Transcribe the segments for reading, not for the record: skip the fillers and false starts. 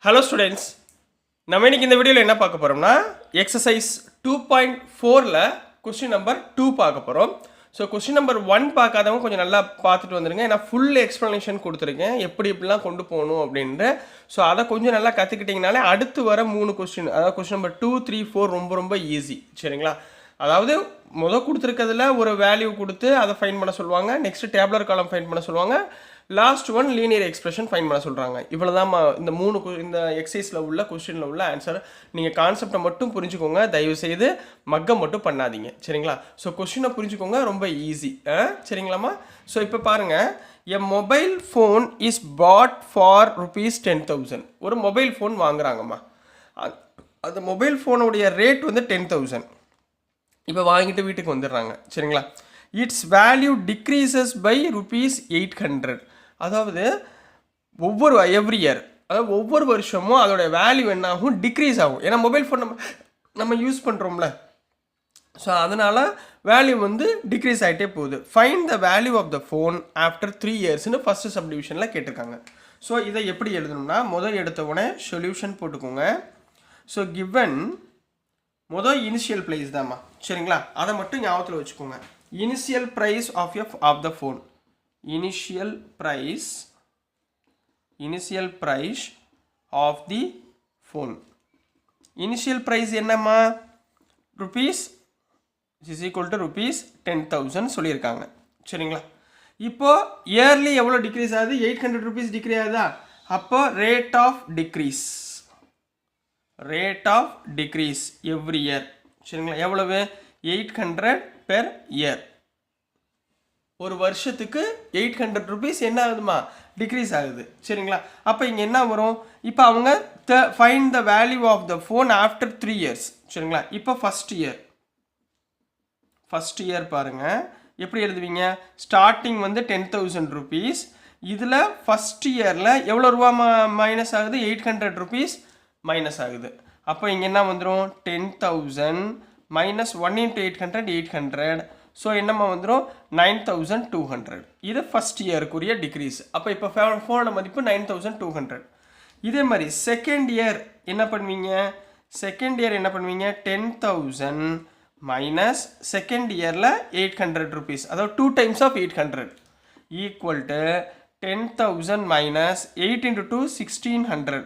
Hello students, நம்ம இன்னைக்கு இந்த வீடியோவில் என்ன பார்க்க போகிறோம்னா எக்ஸசைஸ் 2.4ல் கொஸ்டின் நம்பர் 2 பார்க்க போகிறோம். ஸோ கொஸ்டின் நம்பர் 1 பார்க்காதவங்க கொஞ்சம் நல்லா பார்த்துட்டு வந்துடுங்க. ஏன்னா ஃபுல் எக்ஸ்ப்ளனேஷன் கொடுத்துருக்கேன் எப்படி இப்படிலாம் கொண்டு போகணும் அப்படின்ட்டு. ஸோ அதை கொஞ்சம் நல்லா கற்றுக்கிட்டிங்கனாலே அடுத்து வர 3 கொஸ்டின், அதாவது கொஸ்டின் நம்பர் 2, 3, 4 ரொம்ப ரொம்ப ஈஸி. சரிங்களா? அதாவது கொடுத்துருக்கிறதுல ஒரு வேல்யூ கொடுத்து அதை ஃபைன் பண்ண சொல்லுவாங்க. நெக்ஸ்ட் டேப்லர் காலம் ஃபைன் பண்ண சொல்லுவாங்க. Last one linear expression fine பண்ண சொல்கிறாங்க. இவ்வளோ தான் இந்த இந்த எக்ஸசைஸில் உள்ள கொஸ்டினில் உள்ள ஆன்சர். நீங்கள் கான்செப்டை மட்டும் புரிஞ்சுக்கோங்க, தயவுசெய்து மக்கம் மட்டும் பண்ணாதீங்க. சரிங்களா? ஸோ கொஸ்டினை புரிஞ்சுக்கோங்க, ரொம்ப ஈஸி. சரிங்களாம்மா? ஸோ இப்போ பாருங்கள், எ mobile phone is pot for ₹10,000. ஒரு மொபைல் ஃபோன் வாங்குறாங்கம்மா. அந்த மொபைல் ஃபோனுடைய ரேட் வந்து 10,000. இப்போ வாங்கிட்டு வீட்டுக்கு வந்துடுறாங்க. சரிங்களா? It's value decreases by ₹800. அதாவது எவ்ரி இயர், அதாவது ஒவ்வொரு வருஷமும் அதோட வேல்யூ என்ன ஆகும்? டிக்ரீஸ் ஆகும். ஏன்னா மொபைல் ஃபோன் நம்ம யூஸ் பண்ணுறோம்ல, ஸோ அதனால் வேல்யூ வந்து டிக்ரீஸ் ஆகிட்டே போகுது. Find the value of the phone after 3 இயர்ஸ்னு ஃபஸ்ட்டு சப்டிவிஷனில் கேட்டிருக்காங்க. ஸோ இதை எப்படி எழுதணும்னா, எடுத்த உடனே சொல்யூஷன் போட்டுக்கோங்க. ஸோ கிவன் இனிஷியல் ப்ரைஸ் தான்மா. சரிங்களா? அதை மட்டும் ஞாபகத்தில் வச்சுக்கோங்க. Initial price of the phone. Initial price of the phone. Initial price என்னம்மா? rupees is equal to ₹10,000 சொல்லியிருக்காங்க. சரிங்களா? இப்போ இயர்லி எவ்வளோ டிக்ரீஸ் ஆகுது? ₹800 டிக்ரீஸ் ஆகுதா? அப்போ rate of decrease every year. சரிங்களா? எவ்வளவு? 800 பெர் இயர். ஒரு வருஷத்துக்கு ₹800 என்ன ஆகுதுமா? டிக்ரீஸ் ஆகுது. சரிங்களா? அப்போ இங்கே என்ன வரும்? இப்போ அவங்க find the value of the phone after 3 years. சரிங்களா? இப்போ ஃபஸ்ட் இயர் பாருங்கள், எப்படி எழுதுவீங்க? ஸ்டார்டிங் வந்து ₹10,000. இதில் ஃபஸ்ட் இயரில் எவ்வளோ ரூபா மைனஸ் ஆகுது? ₹800 மைனஸ் ஆகுது. அப்போ இங்கே என்ன வந்துடும்? 10,000 minus 1 into 800. ஸோ என்னம்மா வந்துடும்? 9,200. இது ஃபஸ்ட் இயருக்குரிய டிக்ரீஸ். அப்போ இப்போ ஃபோனோட மதிப்பு 9,200. இதே மாதிரி செகண்ட் இயர் என்ன பண்ணுவீங்க? 10,000 மைனஸ் செகண்ட் இயரில் ₹800, அதாவது 2 times of 800 equal to 10,000 minus 8 into 2 1600.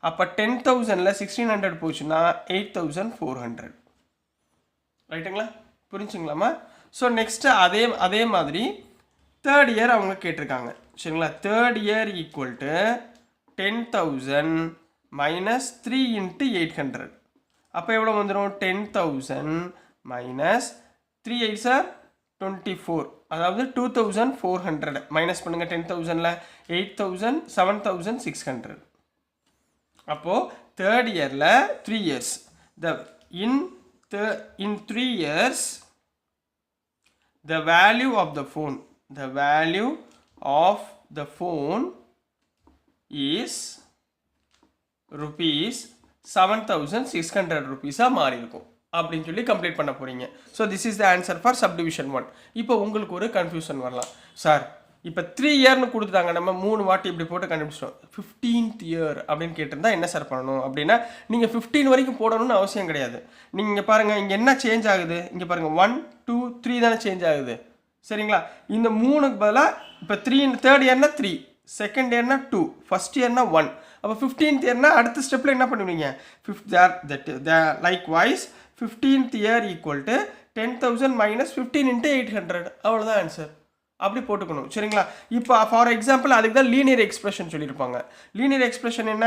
அப்போ 10,000ல் 1600 போச்சுன்னா 8,400. ரைட்டுங்களா? புரிஞ்சுங்களாம்மா? ஸோ நெக்ஸ்ட்டு அதே மாதிரி தேர்ட் இயர் அவங்க கேட்டிருக்காங்க. சரிங்களா? Third year equal to 10,000 minus 3 into 800. அப்போ எவ்வளோ வந்துடும்? 10,000 மைனஸ் 3 8s are 24, அதாவது 2,400. மைனஸ் பண்ணுங்கள். 10,000ல் 8,000 7,600. அப்போது தேர்ட் இயரில் 3 years in 3 years the value of the phone is ₹7,600 மாறி இருக்கும் அப்படின்னு சொல்லி கம்ப்ளீட் பண்ண போறீங்க. So this is the answer for subdivision 1. இப்போ உங்களுக்கு ஒரு கன்ஃபியூஷன் வரலாம், சார் இப்போ 3 இயர்னு கொடுத்துட்டாங்க, நம்ம 3 வாட்டி இப்படி போட்டு கண்டுபிடிச்சிட்டோம், 15th இயர் அப்படின்னு கேட்டிருந்தா என்ன சார் பண்ணணும் அப்படின்னா, நீங்கள் 15 வரைக்கும் போடணும்னு அவசியம் கிடையாது. நீங்கள் பாருங்கள், இங்கே என்ன சேஞ்ச் ஆகுது? இங்கே பாருங்கள், 1 2 3 தானே சேஞ்ச் ஆகுது. சரிங்களா? இந்த 3க்கு பதிலாக இப்போ தேர்ட் இயர்னா 3, செகண்ட் இயர்னா 2, ஃபஸ்ட் இயர்னா 1. அப்போ 15th இயர்னா அடுத்த ஸ்டெப்பில் என்ன பண்ணுவீங்க? Likewise 15th year equal to 10,000 minus 15 into 800. அவ்வளோதான் ஆன்சர். அப்படி போட்டுக்கணும். சரிங்களா? இப்போ ஃபார் எக்ஸாம்பிள் அதுக்கு தான் லீனியர் எக்ஸ்பிரஷன் சொல்லியிருப்பாங்க. லீனியர் எக்ஸ்பிரஷன் என்ன?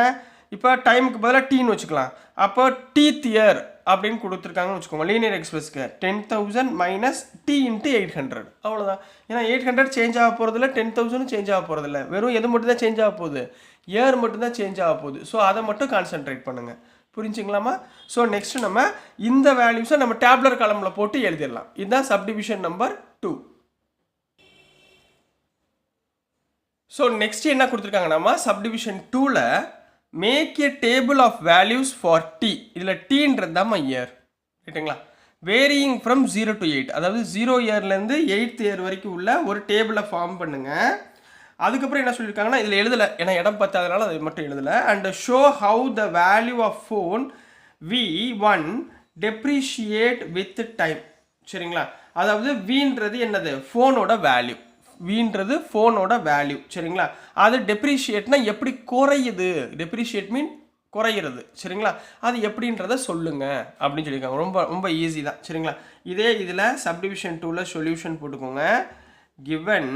இப்போ டைமுக்கு பதிலாக டீன்னு வச்சுக்கலாம். அப்போ டீத் இயர் அப்படின்னு கொடுத்துருக்காங்கன்னு வச்சுக்கோங்க. லீனியர் எக்ஸ்பிரஸ்க்கு 10,000 மைனஸ் T into 800. அவ்வளோதான். ஏன்னா 800 சேஞ்ச் ஆக போகிறதில்ல, 10,000 சேஞ்ச் ஆக போகிறதில்ல. வெறும் எது மட்டும் தான் சேஞ்ச் ஆக போகுது? இயர் மட்டும்தான் சேஞ்ச் ஆக போகுது. ஸோ அதை மட்டும் கான்சென்ட்ரேட் பண்ணுங்கள். புரிஞ்சுங்களாமா? ஸோ நெக்ஸ்ட் நம்ம இந்த வேல்யூஸை நம்ம டேப்லர் காலமில் போட்டு எழுதிடலாம். இதுதான் சப்டிவிஷன் நம்பர் 2. ஸோ நெக்ஸ்ட் என்ன கொடுத்துருக்காங்கன்னா, சப்டிவிஷன் 2ல் make a table of values for T. இதில் டீன்றது தான் இயர். ரைட்டுங்களா? வேரியிங் ஃப்ரம் 0 to 8, அதாவது 0 இயர்லேருந்து 8th இயர் வரைக்கும் உள்ள ஒரு டேபிளை ஃபார்ம் பண்ணுங்கள். அதுக்கப்புறம் என்ன சொல்லியிருக்காங்கன்னா இதில் எழுதலை, ஏன்னா இடம் பத்தாதனால அது மட்டும் எழுதலை. And show how the value of phone V1 depreciate with time. சரிங்களா, அதாவது வீன்றது என்னது, ஃபோனோட வேல்யூ. வீன்றது ஃபோனோட வேல்யூ. சரிங்களா, அது டெப்ரிஷியேட்னா எப்படி குறையுது, டெப்ரிஷியேட் மீன் குறையிறது. சரிங்களா, அது எப்படின்றத சொல்லுங்க அப்படின்னு சொல்லியிருக்காங்க. ரொம்ப ரொம்ப ஈஸி தான். சரிங்களா, இதே இதில் சப்டிவிஷன் 2ல் சொல்யூஷன் போட்டுக்கோங்க. கிவன்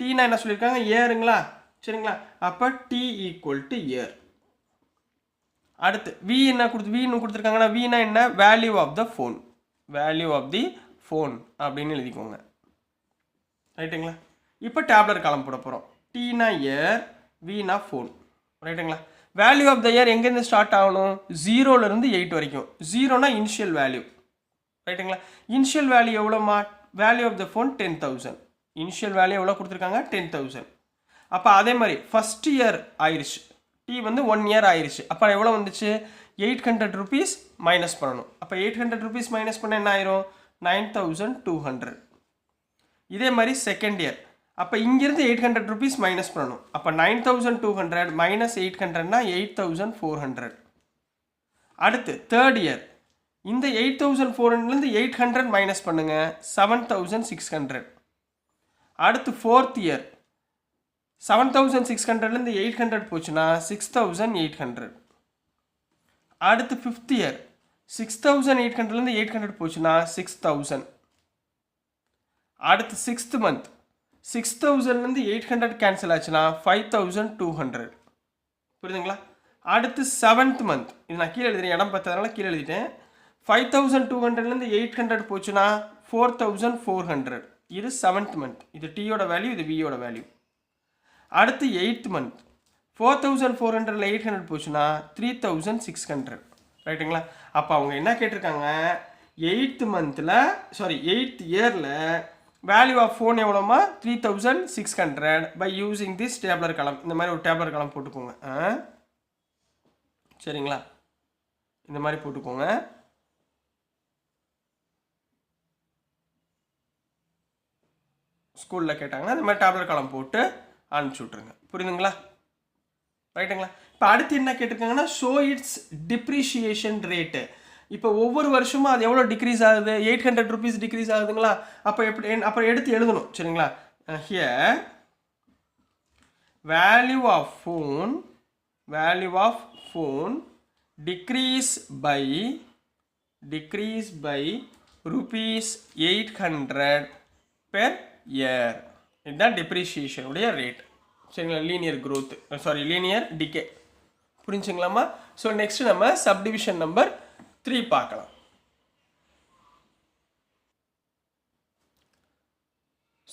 டீனா என்ன சொல்லியிருக்காங்க, ஏருங்களா. சரிங்களா, அப்போ டி ஈக்குவல் டு ஏர். அடுத்து வி என்ன கொடுத்துருக்காங்கன்னா வினா என்ன, value of the phone, value of the phone அப்படின்னு எழுதிக்கோங்க. ரைட்டுங்களா, இப்போ டேப்லர் காலம் போட போகிறோம். டீனா இயர், வினா ஃபோன். ரைட்டுங்களா, வேல்யூ ஆஃப் த இயர் எங்கேருந்து ஸ்டார்ட் ஆகணும், 0லேருந்து 8 வரைக்கும். 0னா இனிஷியல் வேல்யூ. ரைட்டுங்களா, இனிஷியல் வேல்யூ எவ்வளோமா, value of the phone 10,000. Initial value எவ்வளோ கொடுத்துருக்காங்க, 10,000. அப்போ அதே மாதிரி ஃபஸ்ட் இயர் ஆயிடுச்சு, டி வந்து 1 இயர் ஆயிடுச்சு. அப்போ எவ்வளோ வந்துச்சு, 800 rupees மைனஸ் பண்ணணும். அப்போ 800 rupees மைனஸ் பண்ண என்ன ஆயிரும், 9,200. இதே மாதிரி செகண்ட் இயர், அப்போ இங்கிருந்து 800 rupees மைனஸ் பண்ணணும். அப்போ 9,200 மைனஸ் 800னா 8,400. அடுத்து தேர்ட் இயர், இந்த 8,400லேருந்து 800 மைனஸ் பண்ணுங்க, 7,600. அடுத்து ஃபோர்த் இயர், 7,600லேருந்து 800 போச்சுன்னா 6,800. அடுத்து ஃபிஃப்த் இயர், 6,800லேருந்து 800 போச்சுன்னா 6,000. அடுத்து சிக்ஸ்த் மந்த், 6,000லேருந்து 800 கேன்சல் ஆச்சுன்னா 5,200. புரியுதுங்களா. அடுத்து செவன்த் மந்த், இது நான் கீழே எழுதுறேன், இடம் பார்த்ததுனால கீழே எழுதிட்டேன். 5,200லேருந்து 800 போச்சுன்னா 4,400. இது செவன்த் மந்த். இது டீயோட வேல்யூ, இது வியோட வேல்யூ. அடுத்து எயித் மந்த், 4,400ல் 800 போச்சுன்னா 3,600. ரைட்டுங்களா. அப்போ அவங்க என்ன கேட்டிருக்காங்க, எயித்து மந்தில் எயித் இயரில் வேல்யூ ஆஃப் ஃபோன் எவ்வளோமா, 3,600 by using this tabular column. இந்த மாதிரி ஒரு டேப்லர் காலம் போட்டுக்கோங்க. சரிங்களா, இந்த மாதிரி போட்டுக்கோங்க. ஸ்கூலில் கேட்டாங்கன்னா இந்த மாதிரி டேப்லர் காலம் போட்டு அனுப்பிச்சி விட்ருங்க. புரியுதுங்களா. ரைட்டுங்களா. இப்போ அடுத்து என்ன கேட்டிருக்காங்கன்னா ஷோ இட்ஸ் டிப்ரிஷியேஷன் ரேட்டு. இப்போ ஒவ்வொரு வருஷமும் அது எவ்வளோ டிக்ரீஸ் ஆகுது, 800 rupees டிக்ரீஸ் ஆகுதுங்களா. அப்போ எப்படி, அப்புறம் எடுத்து எழுதணும். சரிங்களா, here value of phone decrease by rupees 800 per year. இதுதான் டிப்ரிஷியேஷன் உடைய ரேட். சரிங்களா, லீனியர் க்ரோத், லீனியர் டிகே. புரிஞ்சுங்களாமா. ஸோ நெக்ஸ்ட் நம்ம சப்டிவிஷன் நம்பர் 3 பார்க்கலாம்.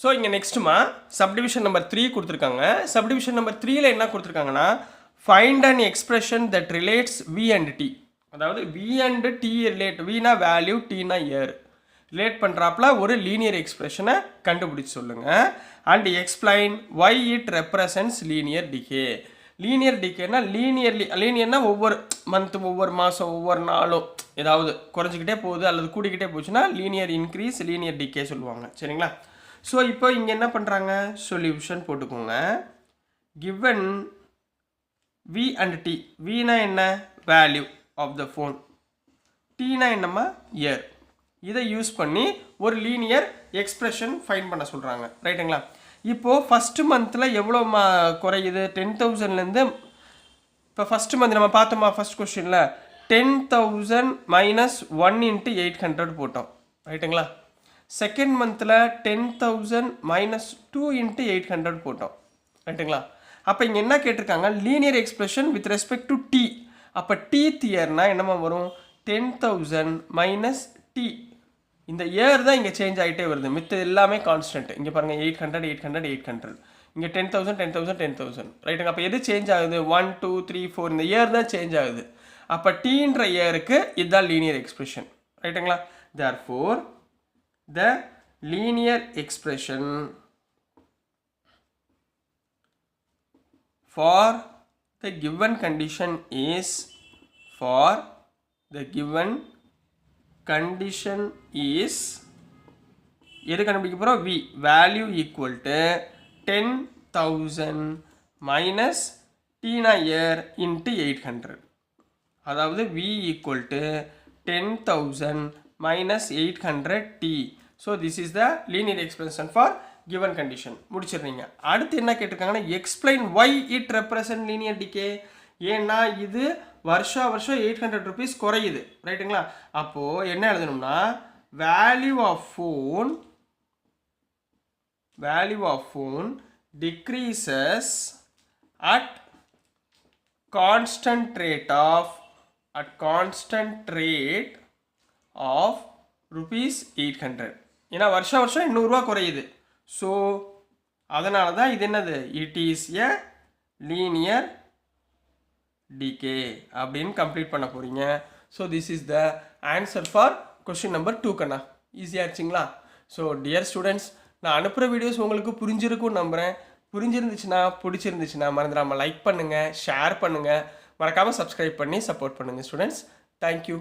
ஸோ இங்கே நெக்ஸ்ட்டுமா சப்டிவிஷன் நம்பர் 3 கொடுத்துருக்காங்க. சப்டிவிஷன் நம்பர் 3ல் என்ன கொடுத்துருக்காங்கன்னா find an expression that relates V and T. அதாவது வி அண்ட் டி ரிலேட், வினா வேல்யூ, டீனா இயர் ரிலேட் பண்ணுறாப்புல ஒரு லீனியர் எக்ஸ்பிரஷனை கண்டுபிடிச்சி சொல்லுங்கள். And explain why it represents linear decay. Linear டிகேனா லீனியர்னா ஒவ்வொரு மந்த்து, ஒவ்வொரு மாதம், ஒவ்வொரு நாளும் ஏதாவது குறைஞ்சிக்கிட்டே போகுது அல்லது கூடிக்கிட்டே போச்சுன்னா லீனியர் இன்க்ரீஸ், லீனியர் டிகே சொல்லுவாங்க. சரிங்களா. ஸோ இப்போ இங்கே என்ன பண்ணுறாங்க, சொல்யூஷன் போட்டுக்கோங்க. கிவன் வி அண்ட் டி, வினா என்ன, வேல்யூ ஆஃப் த ஃபோன், டீனா என்னம்மா, இயர். இதை யூஸ் பண்ணி ஒரு லீனியர் எக்ஸ்பிரஷன் ஃபைண்ட் பண்ண சொல்கிறாங்க. ரைட்டுங்களா. இப்போது ஃபஸ்ட்டு மந்தில் எவ்வளோ குறையுது, 10,000லேருந்து. இப்போ ஃபஸ்ட்டு மந்த் நம்ம பார்த்தோமா, ஃபஸ்ட் கொஸ்டினில் 10,000 மைனஸ் 1 × 800 போட்டோம். ரைட்டுங்களா. செகண்ட் மந்தில் 10,000 மைனஸ் 2 × 800 போட்டோம். ரைட்டுங்களா. அப்போ இங்கே என்ன கேட்டிருக்காங்க, linear expression with respect to T. அப்போ டீத் இயர்னா என்னமா வரும், 10,000 மைனஸ் டி. இந்த இயர் தான் இங்கே சேஞ்ச் ஆகிட்டே வருது, மித்த எல்லாமே கான்ஸ்டன்ட். இங்கே பாருங்கள் 800 800 800, இங்கே 10,000 10,000 10,000. ரைட்டுங்க. அப்போ எது சேஞ்ச் ஆகுது, 1 2 3 4, இந்த இயர் தான் சேஞ்ச் ஆகுது. அப்போ டீன்ற இயருக்கு இதுதான் லீனியர் எக்ஸ்பிரஷன். ரைட்டுங்களா. therefore the linear expression for the given condition is எது கண்டுபிடிக்க போகிறோம், v, value equal to 10 10,000 minus டீனா இயர் இன்ட்டு 800. அதாவது v equal to 10,000 minus 800t. So this is the linear expression for given condition. முடிச்சிடுறீங்க. அடுத்து என்ன கேட்டிருக்காங்கன்னா explain why it represent linear decay. ஏன்னா இது வருஷம் 800 rupees குறையுது, ரைட்டுங்களா? அப்போது என்ன எழுதணும்னா value of phone decreases at constant rate of rupees 800. ஏன்னா வருஷம் 800 குறையுது. ஸோ அதனால தான் இது என்னது, it is a linear decay அப்படின்னு கம்ப்ளீட் பண்ண போகிறீங்க. So this is the answer for question number 2 கண்ணா. ஈஸியாக இருந்துச்சிங்களா? ஸோ டியர் ஸ்டூடெண்ட்ஸ், நான் அனுப்புகிற வீடியோஸ் உங்களுக்கு புரிஞ்சிருக்கும்னு நம்புகிறேன். பிடிச்சிருந்துச்சுன்னா மறந்துடாமல் லைக் பண்ணுங்கள், ஷேர் பண்ணுங்கள், மறக்காமல் சப்ஸ்கிரைப் பண்ணி சப்போர்ட் பண்ணுங்கள் ஸ்டூடெண்ட்ஸ். தேங்க்யூ.